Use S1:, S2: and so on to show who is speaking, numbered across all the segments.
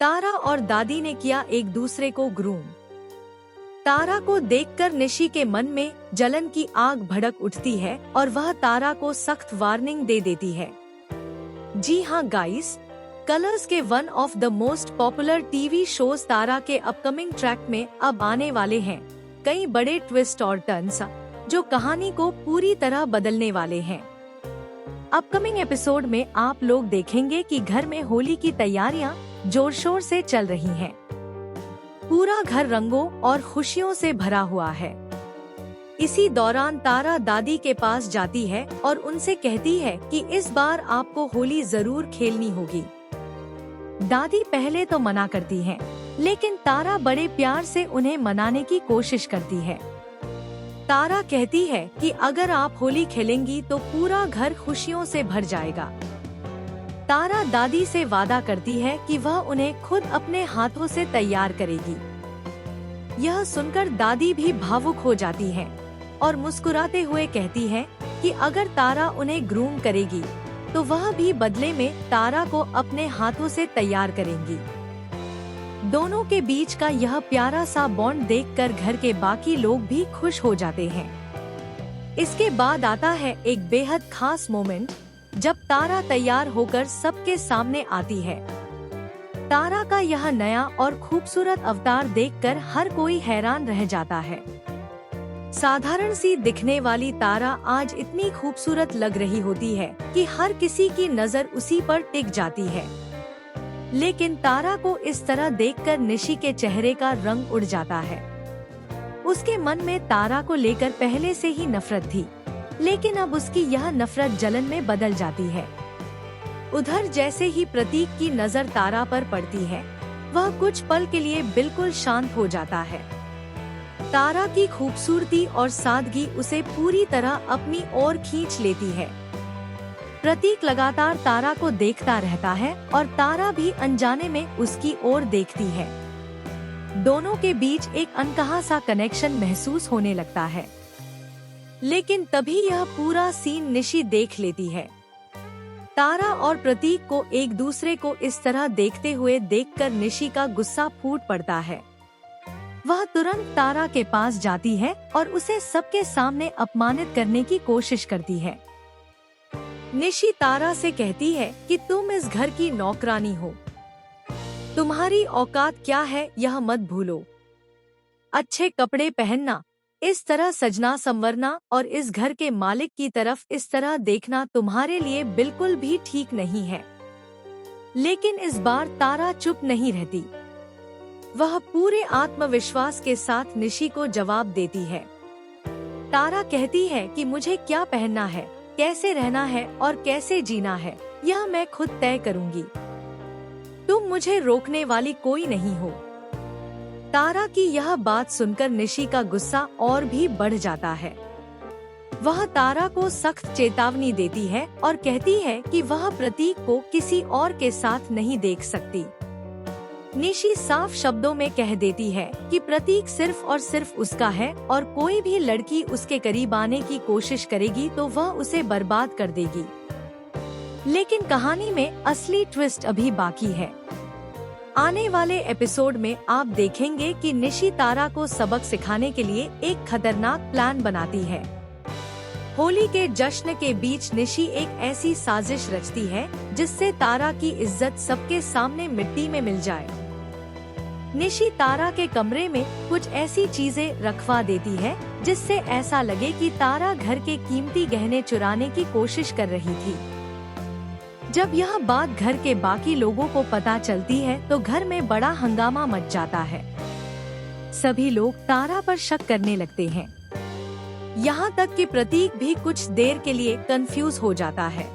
S1: तारा और दादी ने किया एक दूसरे को ग्रूम। तारा को देखकर निशी के मन में जलन की आग भड़क उठती है और वह तारा को सख्त वार्निंग दे देती है। जी हाँ गाइस, कलर्स के one of the most popular TV shows Tara के अपकमिंग ट्रैक में अब आने वाले हैं कई बड़े ट्विस्ट और टर्न्स जो कहानी को पूरी तरह बदलने वाले हैं। अपकमिंग एपिसोड में आप लोग देखेंगे कि घर में होली की तैयारियां जोर शोर से चल रही हैं। पूरा घर रंगों और खुशियों से भरा हुआ है। इसी दौरान तारा दादी के पास जाती है और उनसे कहती है कि इस बार आपको होली जरूर खेलनी होगी। दादी पहले तो मना करती हैं, लेकिन तारा बड़े प्यार से उन्हें मनाने की कोशिश करती है। तारा कहती है कि अगर आप होली खेलेंगी तो पूरा घर खुशियों से भर जाएगा। तारा दादी से वादा करती है कि वह उन्हें खुद अपने हाथों से तैयार करेगी। यह सुनकर दादी भी भावुक हो जाती हैं और मुस्कुराते हुए कहती हैं कि अगर तारा उन्हें ग्रूम करेगी तो वह भी बदले में तारा को अपने हाथों से तैयार करेंगी। दोनों के बीच का यह प्यारा सा बॉन्ड देखकर घर के बाकी लोग भी खुश हो जाते हैं। इसके बाद आता है एक बेहद खास मोमेंट जब तारा तैयार होकर सबके सामने आती है। तारा का यह नया और खूबसूरत अवतार देखकर हर कोई हैरान रह जाता है। साधारण सी दिखने वाली तारा आज इतनी खूबसूरत लग रही होती है कि हर किसी की नजर उसी पर टिक जाती है। लेकिन तारा को इस तरह देखकर निशी के चेहरे का रंग उड़ जाता है। उसके मन में तारा को लेकर पहले से ही नफरत थी, लेकिन अब उसकी यह नफरत जलन में बदल जाती है। उधर जैसे ही प्रतीक की नजर तारा पर पड़ती है, वह कुछ पल के लिए बिल्कुल शांत हो जाता है। तारा की खूबसूरती और सादगी उसे पूरी तरह अपनी ओर खींच लेती है। प्रतीक लगातार तारा को देखता रहता है और तारा भी अनजाने में उसकी ओर देखती है। दोनों के बीच एक अनकहा सा कनेक्शन महसूस होने लगता है। लेकिन तभी यह पूरा सीन निशी देख लेती है। तारा और प्रतीक को एक दूसरे को इस तरह देखते हुए देखकर निशी का गुस्सा फूट पड़ता है। वह तुरंत तारा के पास जाती है और उसे सबके सामने अपमानित करने की कोशिश करती है। निशी तारा से कहती है कि तुम इस घर की नौकरानी हो। तुम्हारी औकात क्या है यह मत भूलो। अच्छे कपड़े पहनना, इस तरह सजना संवरना और इस घर के मालिक की तरफ इस तरह देखना तुम्हारे लिए बिल्कुल भी ठीक नहीं है। लेकिन इस बार तारा चुप नहीं रहती। वह पूरे आत्मविश्वास के साथ निशी को जवाब देती है। तारा कहती है कि मुझे क्या पहनना है, कैसे रहना है और कैसे जीना है, यह मैं खुद तय करूंगी। तुम मुझे रोकने वाली कोई नहीं हो। तारा की यह बात सुनकर निशी का गुस्सा और भी बढ़ जाता है। वह तारा को सख्त चेतावनी देती है और कहती है कि वह प्रतीक को किसी और के साथ नहीं देख सकती। निशी साफ शब्दों में कह देती है कि प्रतीक सिर्फ और सिर्फ उसका है और कोई भी लड़की उसके करीब आने की कोशिश करेगी तो वह उसे बर्बाद कर देगी। लेकिन कहानी में असली ट्विस्ट अभी बाकी है। आने वाले एपिसोड में आप देखेंगे कि निशी तारा को सबक सिखाने के लिए एक खतरनाक प्लान बनाती है। होली के जश्न के बीच निशी एक ऐसी साजिश रचती है जिससे तारा की इज्जत सबके सामने मिट्टी में मिल जाए। निशी तारा के कमरे में कुछ ऐसी चीजें रखवा देती है जिससे ऐसा लगे कि तारा घर के कीमती गहने चुराने की कोशिश कर रही थी। जब यह बात घर के बाकी लोगों को पता चलती है तो घर में बड़ा हंगामा मच जाता है। सभी लोग तारा पर शक करने लगते हैं। यहाँ तक कि प्रतीक भी कुछ देर के लिए कंफ्यूज हो जाता है।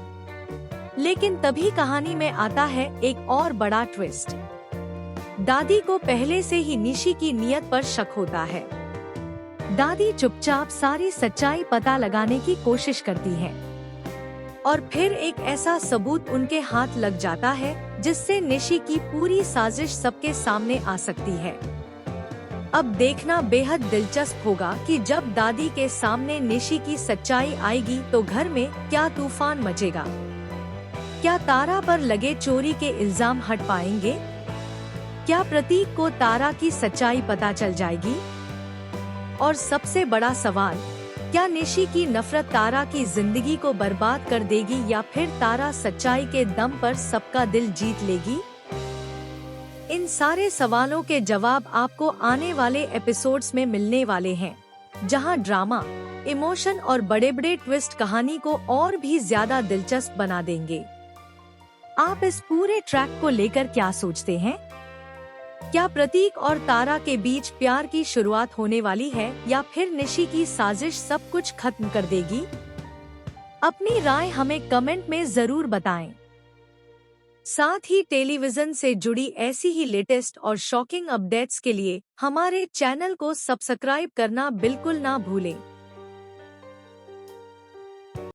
S1: लेकिन तभी कहानी में आता है एक और बड़ा ट्विस्ट। दादी को पहले से ही निशी की नीयत पर शक होता है। दादी चुपचाप सारी सच्चाई पता लगाने की कोशिश करती है और फिर एक ऐसा सबूत उनके हाथ लग जाता है जिससे निशी की पूरी साजिश सबके सामने आ सकती है। अब देखना बेहद दिलचस्प होगा कि जब दादी के सामने निशी की सच्चाई आएगी तो घर में क्या तूफान मचेगा। क्या तारा पर लगे चोरी के इल्जाम हट पाएंगे? क्या प्रतीक को तारा की सच्चाई पता चल जाएगी? और सबसे बड़ा सवाल, क्या निशी की नफरत तारा की जिंदगी को बर्बाद कर देगी या फिर तारा सच्चाई के दम पर सबका दिल जीत लेगी? इन सारे सवालों के जवाब आपको आने वाले एपिसोड्स में मिलने वाले हैं, जहां ड्रामा, इमोशन और बड़े बड़े ट्विस्ट कहानी को और भी ज्यादा दिलचस्प बना देंगे। आप इस पूरे ट्रैक को लेकर क्या सोचते हैं? क्या प्रतीक और तारा के बीच प्यार की शुरुआत होने वाली है या फिर निशी की साजिश सब कुछ खत्म कर देगी? अपनी राय हमें कमेंट में जरूर बताएं। साथ ही टेलीविजन से जुड़ी ऐसी ही लेटेस्ट और शॉकिंग अपडेट्स के लिए हमारे चैनल को सब्सक्राइब करना बिल्कुल ना भूलें।